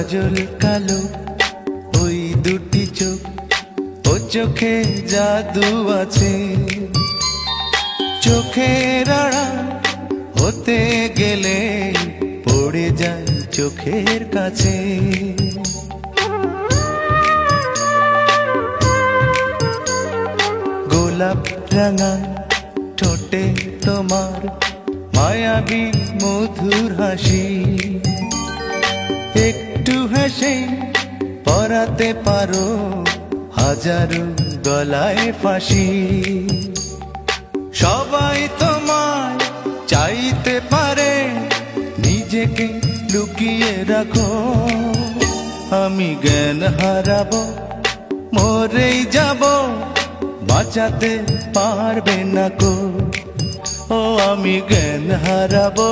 কাজল কালো ওই দুটি চোখ, ও চোখে জাদু আছে। চোখের আড়াল হতে গেলে পড়ে যায় চোখের কাছে। গোলাপ রাঙা ঠোঁটে তোমার মায়াবী মধুর হাসি, একটু হেসে পরাতে পারো হাজারো গলায় ফাঁসি। সবাই তোমায় চাইতে পারে, নিজেকে লুকিয়ে রাখো। আমি জ্ঞান হারাবো, মরেই যাব, বাঁচাতে পারবে না কো। ও আমি জ্ঞান হারাবো,